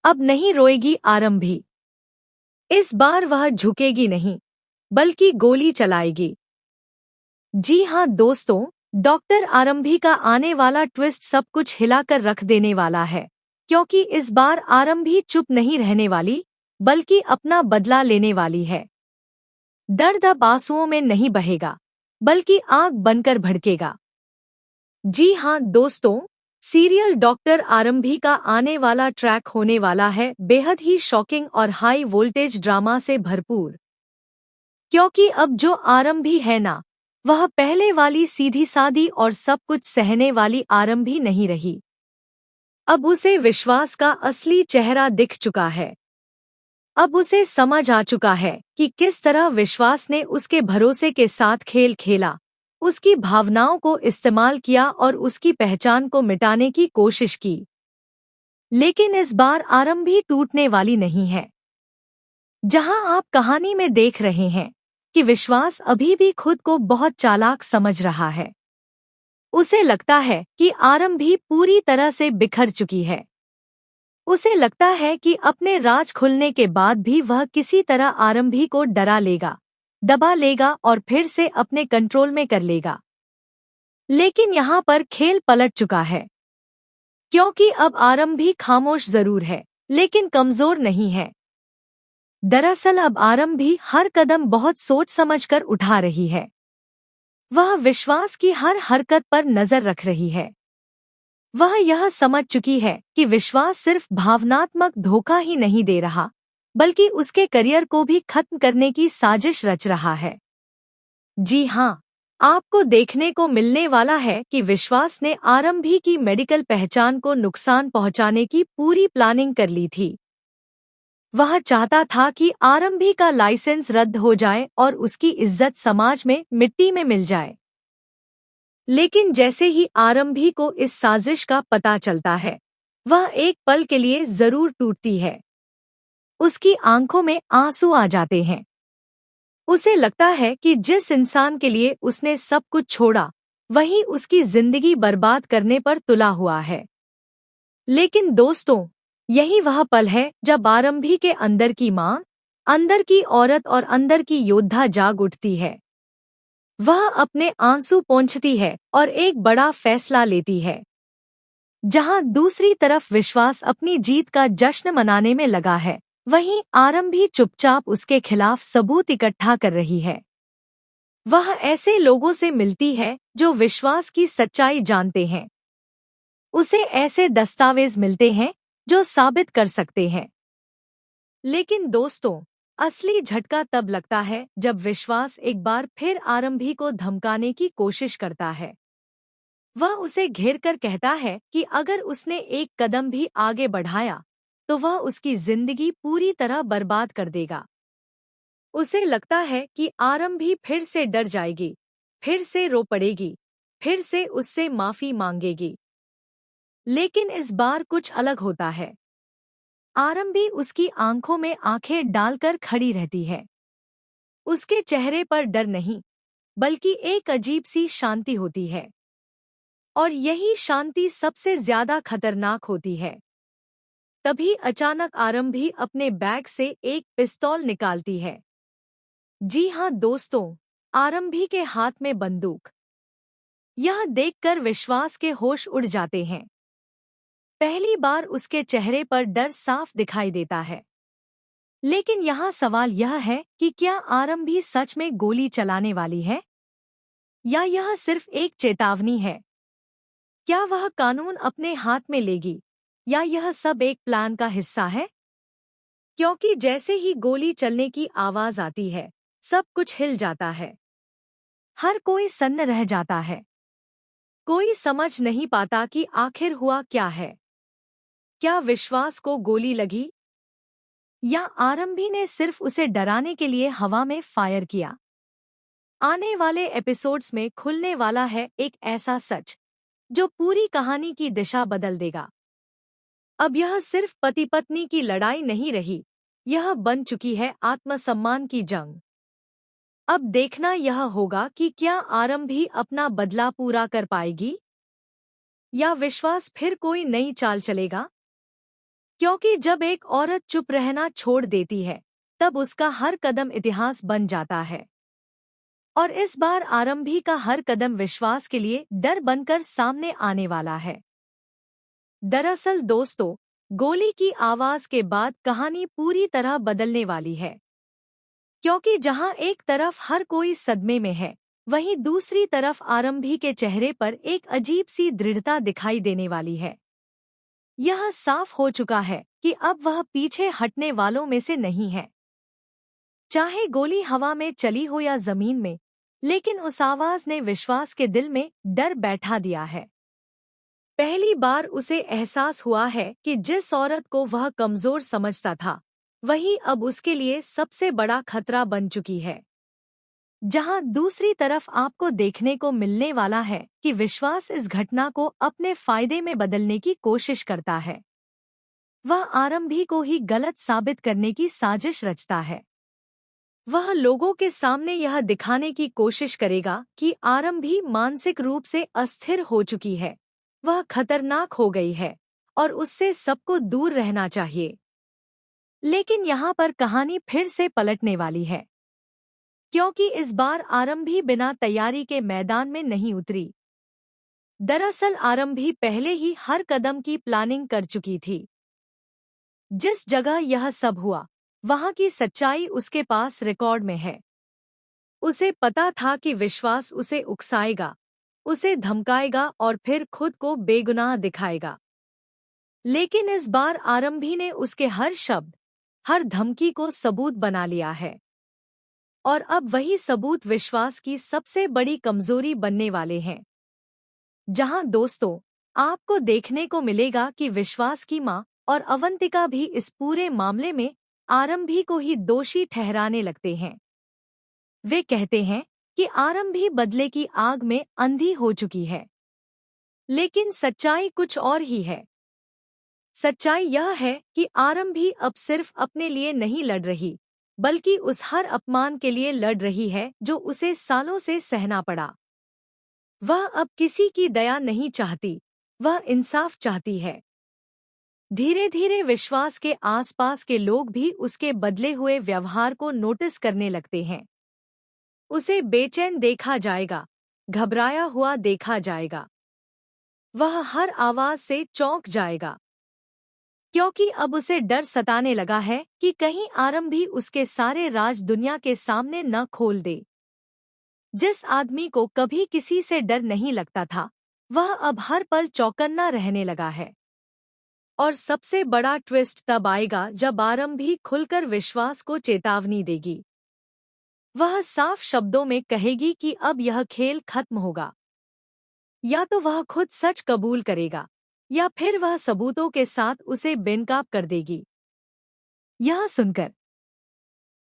अब नहीं रोएगी आरंभी। इस बार वह झुकेगी नहीं, बल्कि गोली चलाएगी। जी हाँ दोस्तों, डॉक्टर आरंभी का आने वाला ट्विस्ट सब कुछ हिलाकर रख देने वाला है, क्योंकि इस बार आरंभी चुप नहीं रहने वाली, बल्कि अपना बदला लेने वाली है। दर्द अब आंसुओं में नहीं बहेगा, बल्कि आग बनकर भड़केगा। जी हाँ दोस्तों, सीरियल डॉक्टर आरंभी का आने वाला ट्रैक होने वाला है बेहद ही शॉकिंग और हाई वोल्टेज ड्रामा से भरपूर। क्योंकि अब जो आरंभी है ना, वह पहले वाली सीधी सादी और सब कुछ सहने वाली आरंभी नहीं रही। अब उसे विश्वास का असली चेहरा दिख चुका है। अब उसे समझ आ चुका है कि किस तरह विश्वास ने उसके भरोसे के साथ खेल खेला, उसकी भावनाओं को इस्तेमाल किया और उसकी पहचान को मिटाने की कोशिश की। लेकिन इस बार आरंभी टूटने वाली नहीं है। जहां आप कहानी में देख रहे हैं कि विश्वास अभी भी खुद को बहुत चालाक समझ रहा है। उसे लगता है कि आरंभी पूरी तरह से बिखर चुकी है। उसे लगता है कि अपने राज खुलने के बाद भी वह किसी तरह आरंभी को डरा लेगा, दबा लेगा और फिर से अपने कंट्रोल में कर लेगा। लेकिन यहाँ पर खेल पलट चुका है, क्योंकि अब आरंभी खामोश जरूर है, लेकिन कमजोर नहीं है। दरअसल अब आरंभी हर कदम बहुत सोच समझकर उठा रही है। वह विश्वास की हर हरकत पर नजर रख रही है। वह यह समझ चुकी है कि विश्वास सिर्फ भावनात्मक धोखा ही नहीं दे रहा, बल्कि उसके करियर को भी खत्म करने की साजिश रच रहा है। जी हाँ, आपको देखने को मिलने वाला है कि विश्वास ने आरंभी की मेडिकल पहचान को नुकसान पहुंचाने की पूरी प्लानिंग कर ली थी। वह चाहता था कि आरंभी का लाइसेंस रद्द हो जाए और उसकी इज्जत समाज में मिट्टी में मिल जाए। लेकिन जैसे ही आरंभी को इस साजिश का पता चलता है, वह एक पल के लिए जरूर टूटती है। उसकी आंखों में आंसू आ जाते हैं। उसे लगता है कि जिस इंसान के लिए उसने सब कुछ छोड़ा, वही उसकी जिंदगी बर्बाद करने पर तुला हुआ है। लेकिन दोस्तों, यही वह पल है जब आरंभी के अंदर की माँ, अंदर की औरत और अंदर की योद्धा जाग उठती है। वह अपने आंसू पोंछती है और एक बड़ा फैसला लेती है। जहां दूसरी तरफ विश्वास अपनी जीत का जश्न मनाने में लगा है, वहीं आरंभी चुपचाप उसके खिलाफ सबूत इकट्ठा कर रही है। वह ऐसे लोगों से मिलती है जो विश्वास की सच्चाई जानते हैं। उसे ऐसे दस्तावेज मिलते हैं जो साबित कर सकते हैं। लेकिन दोस्तों, असली झटका तब लगता है जब विश्वास एक बार फिर आरंभी को धमकाने की कोशिश करता है। वह उसे घेरकर कहता है कि अगर उसने एक कदम भी आगे बढ़ाया, तो वह उसकी जिंदगी पूरी तरह बर्बाद कर देगा। उसे लगता है कि आरंभी फिर से डर जाएगी, फिर से रो पड़ेगी, फिर से उससे माफी मांगेगी। लेकिन इस बार कुछ अलग होता है। आरंभी उसकी आंखों में आंखें डालकर खड़ी रहती है। उसके चेहरे पर डर नहीं, बल्कि एक अजीब सी शांति होती है। और यही शांति सबसे ज्यादा खतरनाक होती है। तभी अचानक आरंभी अपने बैग से एक पिस्तौल निकालती है। जी हाँ दोस्तों, आरंभी के हाथ में बंदूक। यह देखकर विश्वास के होश उड़ जाते हैं। पहली बार उसके चेहरे पर डर साफ दिखाई देता है। लेकिन यहाँ सवाल यह है कि क्या आरंभी सच में गोली चलाने वाली है, या यह सिर्फ एक चेतावनी है? क्या वह कानून अपने हाथ में लेगी, या यह सब एक प्लान का हिस्सा है? क्योंकि जैसे ही गोली चलने की आवाज आती है, सब कुछ हिल जाता है। हर कोई सन्न रह जाता है। कोई समझ नहीं पाता कि आखिर हुआ क्या है। क्या विश्वास को गोली लगी, या आरंभी ने सिर्फ उसे डराने के लिए हवा में फायर किया? आने वाले एपिसोड्स में खुलने वाला है एक ऐसा सच जो पूरी कहानी की दिशा बदल देगा। अब यह सिर्फ पति पत्नी की लड़ाई नहीं रही, यह बन चुकी है आत्मसम्मान की जंग। अब देखना यह होगा कि क्या आरंभी अपना बदला पूरा कर पाएगी, या विश्वास फिर कोई नई चाल चलेगा। क्योंकि जब एक औरत चुप रहना छोड़ देती है तब उसका हर कदम इतिहास बन जाता है। और इस बार आरंभी का हर कदम विश्वास के लिए डर बनकर सामने आने वाला है। दरअसल दोस्तों, गोली की आवाज के बाद कहानी पूरी तरह बदलने वाली है। क्योंकि जहां एक तरफ हर कोई सदमे में है, वहीं दूसरी तरफ आरंभी के चेहरे पर एक अजीब सी दृढ़ता दिखाई देने वाली है। यह साफ हो चुका है कि अब वह पीछे हटने वालों में से नहीं है। चाहे गोली हवा में चली हो या जमीन में, लेकिन उस आवाज ने विश्वास के दिल में डर बैठा दिया है। पहली बार उसे एहसास हुआ है कि जिस औरत को वह कमजोर समझता था, वही अब उसके लिए सबसे बड़ा खतरा बन चुकी है। जहां दूसरी तरफ आपको देखने को मिलने वाला है कि विश्वास इस घटना को अपने फायदे में बदलने की कोशिश करता है। वह आरंभी को ही गलत साबित करने की साजिश रचता है। वह लोगों के सामने यह दिखाने की कोशिश करेगा कि आरंभी मानसिक रूप से अस्थिर हो चुकी है, वह खतरनाक हो गई है और उससे सबको दूर रहना चाहिए। लेकिन यहाँ पर कहानी फिर से पलटने वाली है, क्योंकि इस बार आरंभी बिना तैयारी के मैदान में नहीं उतरी। दरअसल आरंभी पहले ही हर कदम की प्लानिंग कर चुकी थी। जिस जगह यह सब हुआ, वहां की सच्चाई उसके पास रिकॉर्ड में है। उसे पता था कि विश्वास उसे उकसाएगा, उसे धमकाएगा और फिर खुद को बेगुनाह दिखाएगा। लेकिन इस बार आरंभी ने उसके हर शब्द, हर धमकी को सबूत बना लिया है। और अब वही सबूत विश्वास की सबसे बड़ी कमजोरी बनने वाले हैं। जहां दोस्तों, आपको देखने को मिलेगा कि विश्वास की मां और अवंतिका भी इस पूरे मामले में आरंभी को ही दोषी ठहराने लगते हैं। वे कहते हैं कि आरंभी बदले की आग में अंधी हो चुकी है। लेकिन सच्चाई कुछ और ही है। सच्चाई यह है कि आरंभी अब सिर्फ अपने लिए नहीं लड़ रही, बल्कि उस हर अपमान के लिए लड़ रही है जो उसे सालों से सहना पड़ा। वह अब किसी की दया नहीं चाहती, वह इंसाफ चाहती है। धीरे धीरे विश्वास के आसपास के लोग भी उसके बदले हुए व्यवहार को नोटिस करने लगते हैं। उसे बेचैन देखा जाएगा, घबराया हुआ देखा जाएगा। वह हर आवाज से चौंक जाएगा, क्योंकि अब उसे डर सताने लगा है कि कहीं आरंभी उसके सारे राज दुनिया के सामने न खोल दे। जिस आदमी को कभी किसी से डर नहीं लगता था, वह अब हर पल चौकन्ना रहने लगा है। और सबसे बड़ा ट्विस्ट तब आएगा जब आरंभी खुलकर विश्वास को चेतावनी देगी। वह साफ शब्दों में कहेगी कि अब यह खेल खत्म होगा। या तो वह खुद सच कबूल करेगा, या फिर वह सबूतों के साथ उसे बेनकाब कर देगी। यह सुनकर